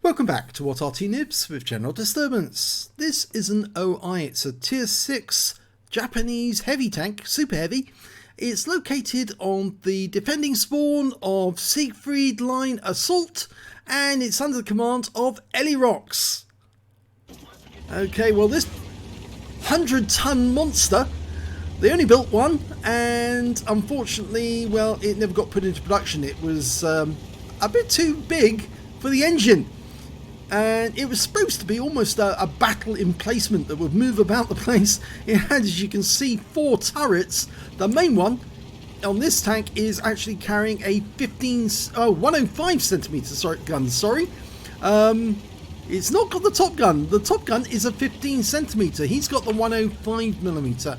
Welcome back to What Arty Noobs with General Disturbance. This is an OI, it's a tier 6 Japanese heavy tank, super heavy. It's located on the defending spawn of Siegfried Line Assault and it's under the command of Elirox. Okay, well this 100-ton monster, they only built one and unfortunately, well, it never got put into production. It was a bit too big for the engine. And it was supposed to be almost a battle emplacement that would move about the place. It had, as you can see, 4 turrets. The main one on this tank is actually carrying a 105 centimeter gun. It's not got the top gun. The top gun is a 15 centimeter. He's got the 105 millimeter.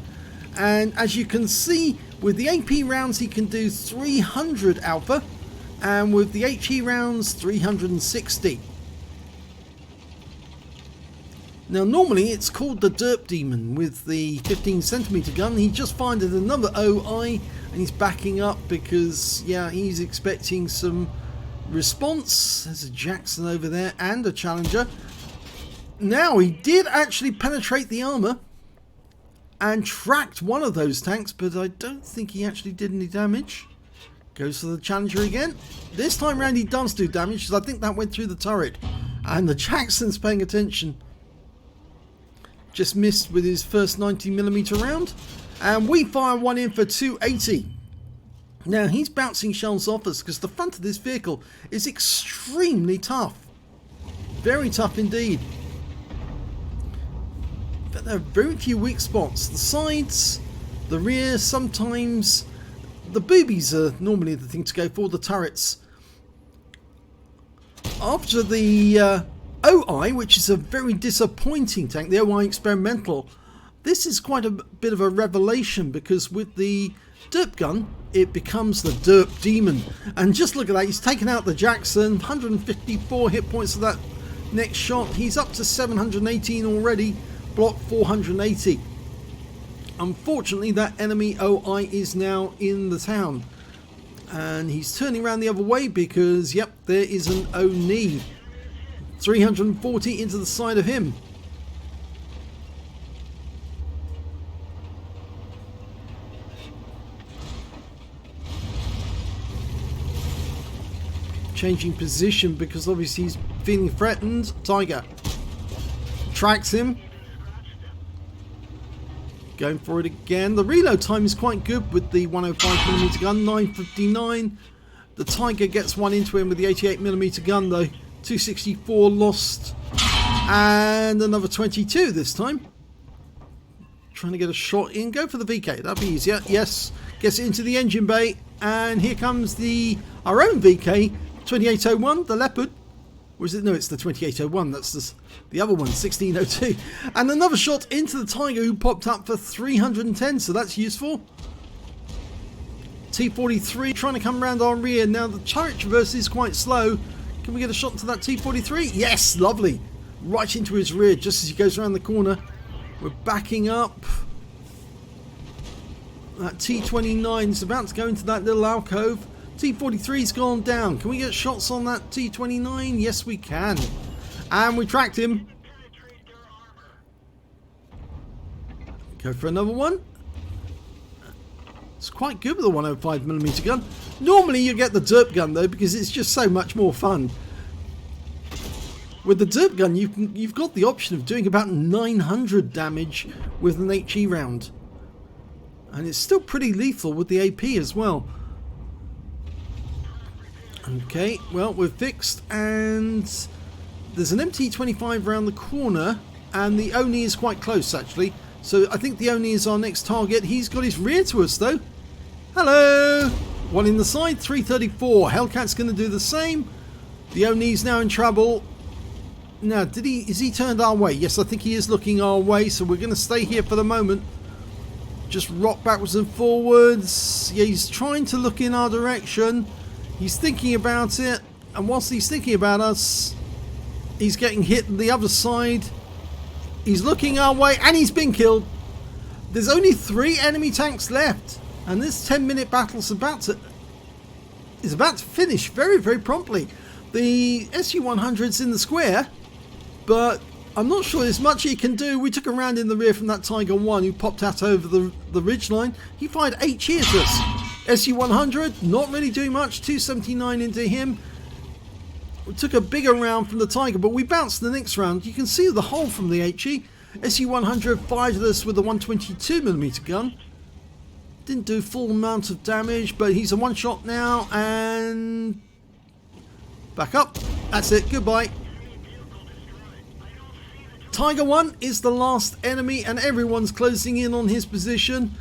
And as you can see, with the AP rounds, he can do 300 alpha, and with the HE rounds, 360. Now normally it's called the Derp Demon with the 15 centimeter gun. He just fired another OI and he's backing up because, yeah, he's expecting some response. There's a Jackson over there and a Challenger. Now he did actually penetrate the armor and tracked one of those tanks, but I don't think he actually did any damage. Goes for the Challenger again. This time round he does do damage because I think that went through the turret. And the Jackson's paying attention. Just missed with his first 90mm round, and we fire one in for 280. Now he's bouncing shells off us because the front of this vehicle is extremely tough, very tough indeed. But there are very few weak spots. The sides, the rear, sometimes the boobies are normally the thing to go for. The turrets. After the OI, which is a very disappointing tank, the OI Experimental, this is quite a bit of a revelation because with the Derp gun it becomes the Derp Demon. And just look at that, he's taken out the Jackson, 154 hit points for that next shot. He's up to 718 already, block 480. Unfortunately that enemy OI is now in the town and he's turning around the other way because, yep, there is an Oni. 340 into the side of him. Changing position because obviously he's feeling threatened. Tiger tracks him. Going for it again. The reload time is quite good with the 105mm gun, 959. The Tiger gets one into him with the 88mm gun though. 264 lost and another 22 this time. Trying to get a shot in. Go for the VK, that'd be easier. Yes, gets it into the engine bay and here comes our own VK 2801, the Leopard. Or is it? No, it's the 2801. That's the other one, 1602. And another shot into the Tiger who popped up for 310, so that's useful. T43 trying to come around our rear. Now the turret traverse is quite slow. Can we get a shot into that T43? Yes, lovely. Right into his rear just as he goes around the corner. We're backing up. That T29 is about to go into that little alcove. T43's gone down. Can we get shots on that T29? Yes, we can. And we tracked him. Go for another one. It's quite good with the 105mm gun. Normally you get the Derp gun though because it's just so much more fun. With the Derp gun you've got the option of doing about 900 damage with an HE round. And it's still pretty lethal with the AP as well. Okay, well we're fixed and there's an MT25 around the corner and the Oni is quite close actually. So I think the Oni is our next target. He's got his rear to us though. Hello! One in the side, 334. Hellcat's going to do the same. The Oni's now in trouble. Now, is he turned our way? Yes, I think he is looking our way, so we're going to stay here for the moment. Just rock backwards and forwards. Yeah, he's trying to look in our direction. He's thinking about it, and whilst he's thinking about us, he's getting hit on the other side. He's looking our way, and he's been killed. There's only 3 enemy tanks left. And this 10-minute battle is about to finish very, very promptly. The SU-100's in the square, but I'm not sure there's much he can do. We took a round in the rear from that Tiger 1 who popped out over the ridgeline. He fired 8 cheers at us. SU-100, not really doing much. 279 into him. We took a bigger round from the Tiger, but we bounced the next round. You can see the hole from the HE. SU-100 fired at us with a 122mm gun. Didn't do full amount of damage, but he's a one-shot now, and back up. That's it. Goodbye. Tiger 1 is the last enemy, and everyone's closing in on his position.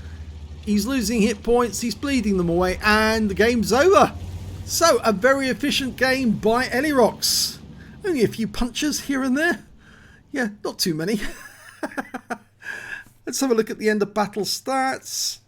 He's losing hit points, he's bleeding them away, and the game's over. So, a very efficient game by Elirox. Only a few punches here and there. Yeah, not too many. Let's have a look at the end of battle stats.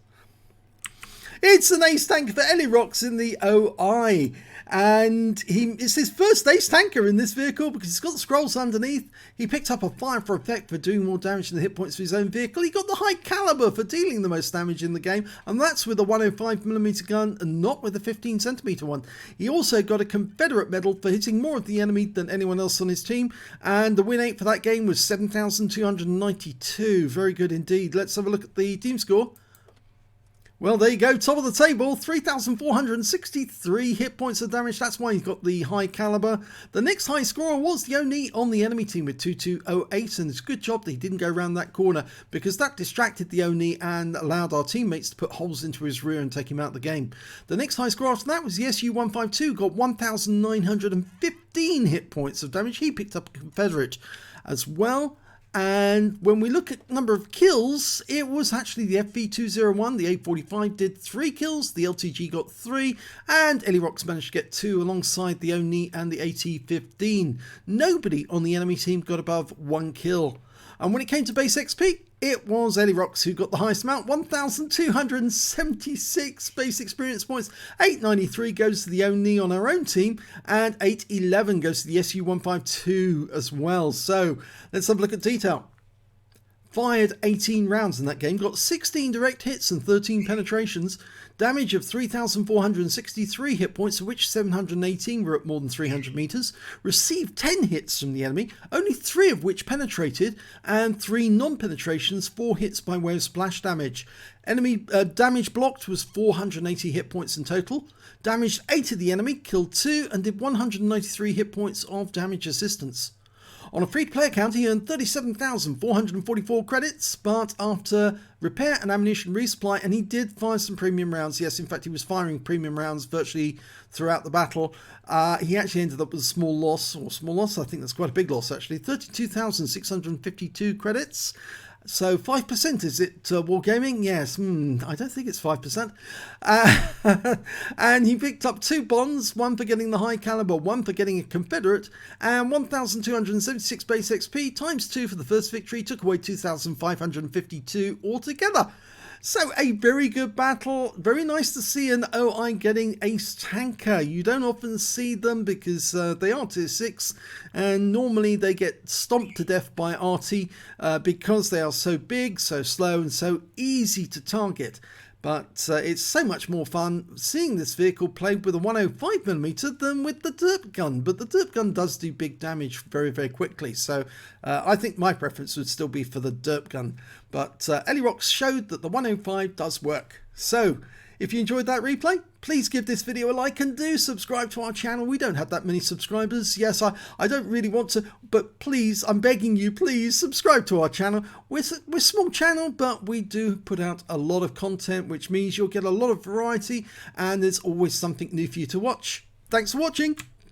It's an ace tanker for Elirox in the OI. And it's his first ace tanker in this vehicle because he's got the scrolls underneath. He picked up a fire for effect for doing more damage than the hit points for his own vehicle. He got the high caliber for dealing the most damage in the game, and that's with a 105mm gun and not with a 15cm one. He also got a Confederate medal for hitting more of the enemy than anyone else on his team, and the win rate for that game was 7,292. Very good indeed. Let's have a look at the team score. Well, there you go, top of the table, 3,463 hit points of damage. That's why he's got the high caliber. The next high scorer was the Oni on the enemy team with 2208, and it's a good job that he didn't go around that corner because that distracted the Oni and allowed our teammates to put holes into his rear and take him out of the game. The next high scorer after that was the SU-152, got 1,915 hit points of damage. He picked up a Confederate as well. And when we look at number of kills, it was actually the FV201, the A45 did 3 kills, the LTG got 3, and Elirox managed to get 2 alongside the Oni and the AT-15. Nobody on the enemy team got above 1 kill. And when it came to base XP, it was Elirox who got the highest amount, 1,276 base experience points. 893 goes to the Oni on our own team, and 811 goes to the SU-152 as well. So let's have a look at detail. Fired 18 rounds in that game, got 16 direct hits and 13 penetrations, damage of 3,463 hit points, of which 718 were at more than 300 meters, received 10 hits from the enemy, only 3 of which penetrated, and 3 non-penetrations, 4 hits by way of splash damage. Enemy damage blocked was 480 hit points in total, damaged 8 of the enemy, killed 2, and did 193 hit points of damage assistance. On a free-to-play account, he earned 37,444 credits, but after repair and ammunition resupply, and he did fire some premium rounds. Yes, in fact, he was firing premium rounds virtually throughout the battle. He actually ended up with a small loss, I think that's quite a big loss actually, 32,652 credits. So 5%, is it Wargaming? Yes, I don't think it's 5%. And he picked up 2 bonds, one for getting the high caliber, one for getting a Confederate, and 1,276 base XP times 2 for the first victory, took away 2,552 altogether. So a very good battle. Very nice to see an OI getting ace tanker. You don't often see them because they are tier 6 and normally they get stomped to death by Arty because they are so big, so slow and so easy to target. But it's so much more fun seeing this vehicle played with a 105mm than with the derp gun. But the derp gun does do big damage very, very quickly. So I think my preference would still be for the derp gun. But Elirox showed that the 105 does work. So if you enjoyed that replay, please give this video a like and do subscribe to our channel. We don't have that many subscribers. Yes, I don't really want to, but please, I'm begging you, please subscribe to our channel. We're a small channel, but we do put out a lot of content, which means you'll get a lot of variety and there's always something new for you to watch. Thanks for watching.